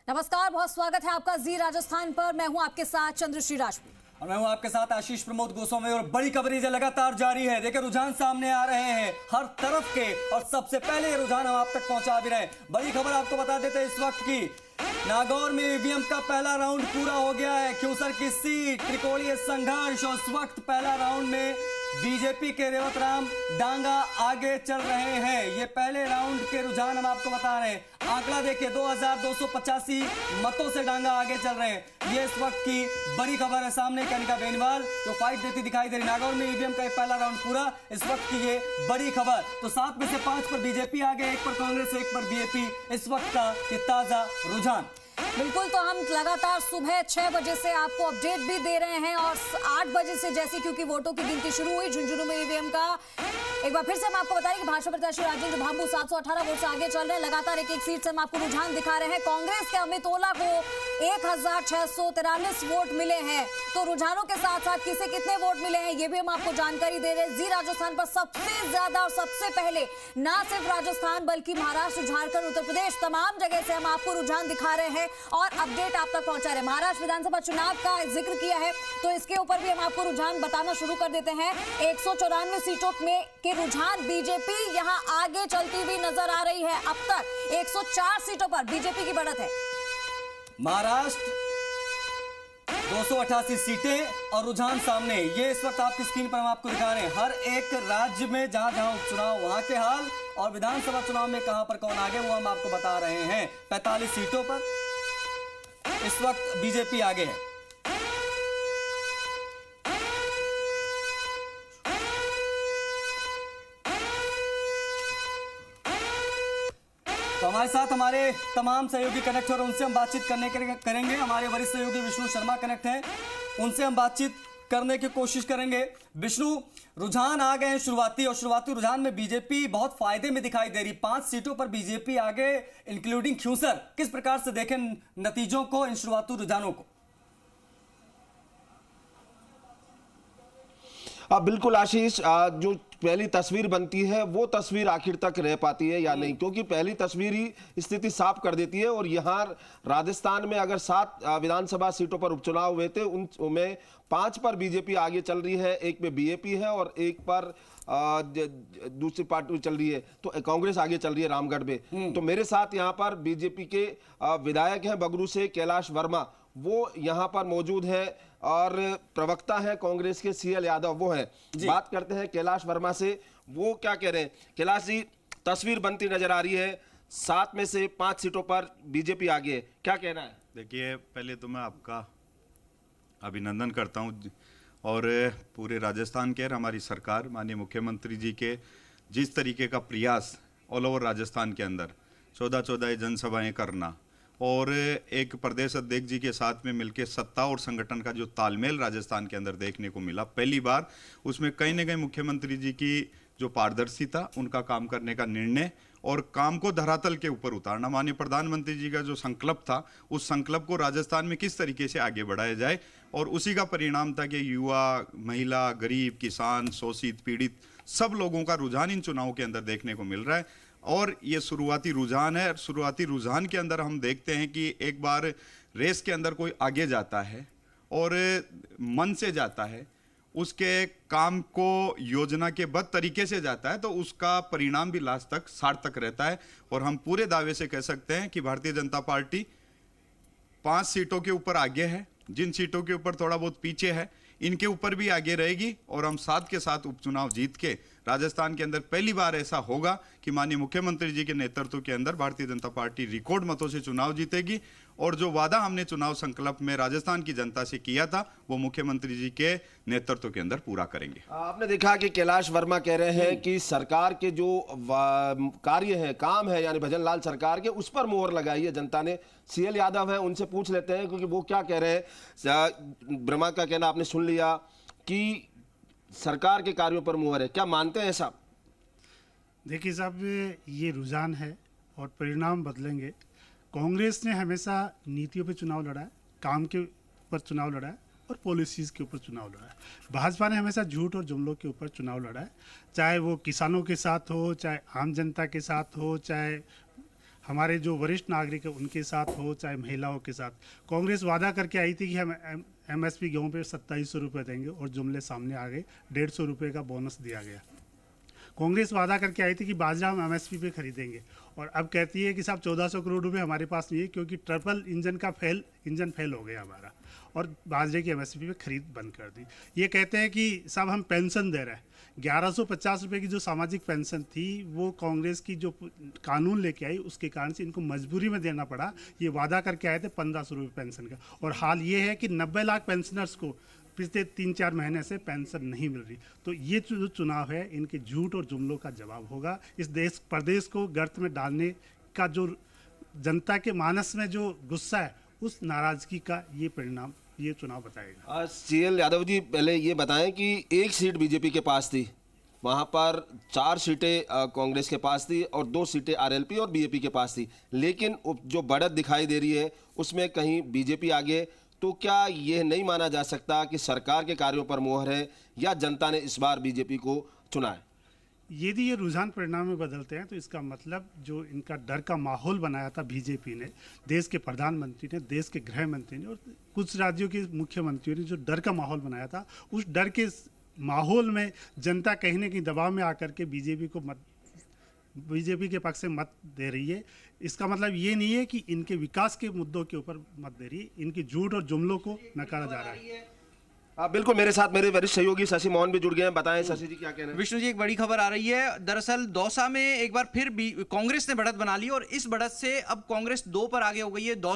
नमस्कार, बहुत स्वागत है आपका जी राजस्थान पर। मैं हूं आपके साथ चंद्रश्री राजपूत और मैं हूं आपके साथ आशीष प्रमोद गोस्वामी। और बड़ी कवरेज लगातार जारी है। देखिए रुझान सामने आ रहे हैं हर तरफ के, और सबसे पहले ये रुझान हम आप तक पहुंचा भी रहे हैं। बड़ी खबर आपको बता देते हैं इस वक्त की। नागौर में ईवीएम का पहला राउंड पूरा हो गया है। क्यूसर की सीट, त्रिकोणीय संघर्ष, और इस वक्त पहला राउंड में बीजेपी के रेवत राम डांगा आगे चल रहे हैं। ये पहले राउंड के रुझान हम आपको बता रहे हैं। आंकड़ा देखिए, 2285 मतों से डांगा आगे चल रहे हैं। ये इस वक्त की बड़ी खबर है। सामने कनिका बेनीवाल जो फाइट देती दिखाई दे रही। नागौर में ईवीएम का पहला राउंड पूरा, इस वक्त की ये बड़ी खबर। तो 7 में से 5 पर बीजेपी आगे, 1 पर कांग्रेस, 1 पर बीएपी। इस वक्त का ये ताजा रुझान। बिल्कुल, तो हम लगातार सुबह 6 बजे से आपको अपडेट भी दे रहे हैं, और 8 बजे से जैसे क्योंकि वोटों की गिनती शुरू हुई झुंझुनू में ईवीएम का, एक बार फिर से हम आपको बताएं कि भाजपा प्रत्याशी राजेंद्र भांबू 718 वोट से आगे चल रहे हैं। लगातार एक सीट से हम आपको रुझान दिखा रहे हैं। कांग्रेस के अमित ओला को 1643 वोट मिले हैं। तो रुझानों के साथ साथ किसे कितने वोट मिले हैं ये भी हम आपको जानकारी दे रहे हैं। जी राजस्थान पर सबसे ज्यादा और सबसे पहले ना सिर्फ राजस्थान बल्कि महाराष्ट्र, झारखंड, उत्तर प्रदेश, तमाम जगह से हम आपको रुझान दिखा रहे हैं और अपडेट आप तक पहुंचा रहे हैं। महाराष्ट्र विधानसभा चुनाव का जिक्र किया है तो इसके ऊपर भी हम आपको रुझान बताना शुरू कर देते हैं। 194 सीटों में के रुझान बीजेपी यहां आगे चलती हुई नजर आ रही है। अब तक 104 सीटों पर बीजेपी की बढ़त है। महाराष्ट्र 288 सीटें और रुझान सामने। ये इस वक्त आपकी स्क्रीन पर हम आपको दिखा रहे हैं। हर एक राज्य में जहां जहां उपचुनाव वहां के हाल, और विधानसभा चुनाव में कहां पर कौन आगे वो हम आपको बता रहे हैं। 45 सीटों पर इस वक्त बीजेपी आगे है। तो हमारे साथ हमारे तमाम सहयोगी कनेक्ट हो रहे हैं, उनसे हम बातचीत करेंगे। हमारे वरिष्ठ सहयोगी विष्णु शर्मा कनेक्ट हैं, उनसे हम बातचीत करने की कोशिश करेंगे। विष्णु, रुझान आ गए हैं शुरुआती, और शुरुआती रुझान में बीजेपी बहुत फायदे में दिखाई दे रही। 5 सीटों पर बीजेपी आगे, इंक्लूडिंग ख्यूसर। किस प्रकार से देखें नतीजों को, इन शुरुआती रुझानों को? बिल्कुल आशीष, जो पहली तस्वीर बनती है वो तस्वीर आखिर तक रह पाती है या नहीं, क्योंकि पहली तस्वीर ही स्थिति साफ कर देती है। और यहाँ राजस्थान में अगर 7 विधानसभा सीटों पर उपचुनाव हुए थे, उनमें 5 पर बीजेपी आगे चल रही है, 1 पे बीएपी है और 1 पर दूसरी पार्टी चल रही है, तो कांग्रेस आगे चल रही है रामगढ़ में। तो मेरे साथ यहाँ पर बीजेपी के विधायक हैं बगरू से कैलाश वर्मा, वो यहाँ पर मौजूद है, और प्रवक्ता है कांग्रेस के सीएल यादव, वो है। बात करते हैं कैलाश वर्मा से, वो क्या कह रहे हैं। कैलाश जी, तस्वीर बनती नजर आ रही है, 7 में से 5 सीटों पर बीजेपी आगे है, क्या कहना है? देखिए, पहले तो मैं आपका अभिनंदन करता हूं, और पूरे राजस्थान के हमारी सरकार, माननीय मुख्यमंत्री जी के जिस तरीके का प्रयास ऑल ओवर राजस्थान के अंदर 14 जनसभाएं करना, और एक प्रदेश अध्यक्ष जी के साथ में मिलकर सत्ता और संगठन का जो तालमेल राजस्थान के अंदर देखने को मिला पहली बार, उसमें कहीं ना कहीं मुख्यमंत्री जी की जो पारदर्शिता, उनका काम करने का निर्णय और काम को धरातल के ऊपर उतारना, माननीय प्रधानमंत्री जी का जो संकल्प था, उस संकल्प को राजस्थान में किस तरीके से आगे बढ़ाया जाए, और उसी का परिणाम था कि युवा, महिला, गरीब, किसान, शोषित, पीड़ित सब लोगों का रुझान इन चुनावों के अंदर देखने को मिल रहा है। और ये शुरुआती रुझान है। शुरुआती रुझान के अंदर हम देखते हैं कि एक बार रेस के अंदर कोई आगे जाता है और मन से जाता है, उसके काम को योजना के बद्ध तरीके से जाता है, तो उसका परिणाम भी लास्ट तक सार्थक रहता है। और हम पूरे दावे से कह सकते हैं कि भारतीय जनता पार्टी 5 सीटों के ऊपर आगे है। जिन सीटों के ऊपर थोड़ा बहुत पीछे है, इनके ऊपर भी आगे रहेगी, और हम साथ के साथ उपचुनाव जीत के राजस्थान के अंदर पहली बार ऐसा होगा कि माननीय मुख्यमंत्री जी के नेतृत्व के अंदर भारतीय जनता पार्टी रिकॉर्ड मतों से चुनाव जीतेगी, और जो वादा हमने चुनाव संकल्प में राजस्थान की जनता से किया था, वो मुख्यमंत्री जी के नेतृत्व के अंदर पूरा करेंगे। आपने देखा कि कैलाश वर्मा कह रहे हैं कि सरकार के जो कार्य है, काम है, यानी भजन लाल सरकार के, उस पर मोहर लगाई है जनता ने। सीएल यादव है, उनसे पूछ लेते हैं, क्योंकि वो क्या कह रहे हैं। वर्मा का कहना आपने सुन लिया कि सरकार के कार्यों पर मुहर है, क्या मानते हैं साहब? देखिए साहब, ये रुझान है और परिणाम बदलेंगे। कांग्रेस ने हमेशा नीतियों पे चुनाव लड़ा है, काम के ऊपर चुनाव लड़ा है और पॉलिसीज़ के ऊपर चुनाव लड़ा है। भाजपा ने हमेशा झूठ और जुमलों के ऊपर चुनाव लड़ा है, चाहे वो किसानों के साथ हो, चाहे आम जनता के साथ हो, चाहे हमारे जो वरिष्ठ नागरिक है उनके साथ हो, चाहे महिलाओं के साथ। कांग्रेस वादा करके आई थी कि हम MSP गेहूं पे 2700 रुपये देंगे और जुमले सामने आ गए, 150 रुपये का बोनस दिया गया। कांग्रेस वादा करके आई थी कि बाजरा हम MSP पे खरीदेंगे और अब कहती है कि साहब 1400 करोड़ रुपए हमारे पास नहीं है क्योंकि ट्रिपल इंजन फेल हो गया हमारा और बाजरे की MSP पे खरीद बंद कर दी। ये कहते हैं कि साहब हम पेंशन दे रहे हैं, 1150 रुपये की जो सामाजिक पेंशन थी वो कांग्रेस की जो कानून लेके आई उसके कारण से इनको मजबूरी में देना पड़ा। ये वादा करके आए थे 1500 रुपये पेंशन का और हाल ये है कि 90 लाख पेंशनर्स को पिछले 3-4 महीने से पेंशन नहीं मिल रही। तो ये जो चुनाव है इनके झूठ और जुमलों का जवाब होगा। इस प्रदेश को गर्त में डालने का जो जनता के मानस में जो गुस्सा है उस नाराजगी का ये परिणाम ये चुनाव बताएगा। CL यादव जी, पहले ये बताएं कि एक सीट बीजेपी के पास थी, वहाँ पर 4 सीटें कांग्रेस के पास थी और 2 सीटें RLP और BJP के पास थी, लेकिन जो बढ़त दिखाई दे रही है उसमें कहीं बीजेपी आगे। तो क्या यह नहीं माना जा सकता कि सरकार के कार्यों पर मोहर है या जनता ने इस बार बीजेपी को चुना है? यदि ये रुझान परिणाम में बदलते हैं तो इसका मतलब जो इनका डर का माहौल बनाया था बीजेपी ने, देश के प्रधानमंत्री ने, देश के गृह मंत्री ने और कुछ राज्यों के मुख्यमंत्रियों ने जो डर का माहौल बनाया था, उस डर के माहौल में जनता कहीं न कहीं दबाव में आकर के बीजेपी के पक्ष से मत दे रही है। इसका मतलब ये नहीं है कि इनके विकास के मुद्दों के ऊपर मत दे रही है, इनकी झूठ और जुमलों को नकारा जा रहा है। बिल्कुल, मेरे साथ मेरे वरिष्ठ सहयोगी शशि मोहन भी जुड़ गए हैं। बताएं शशि जी, क्या कहना है? विष्णु जी, एक बड़ी खबर आ रही है। दरअसल दौसा में एक बार फिर कांग्रेस ने बढ़त बना ली और इस बढ़त से अब कांग्रेस 2 पर आगे हो गई है। दौसा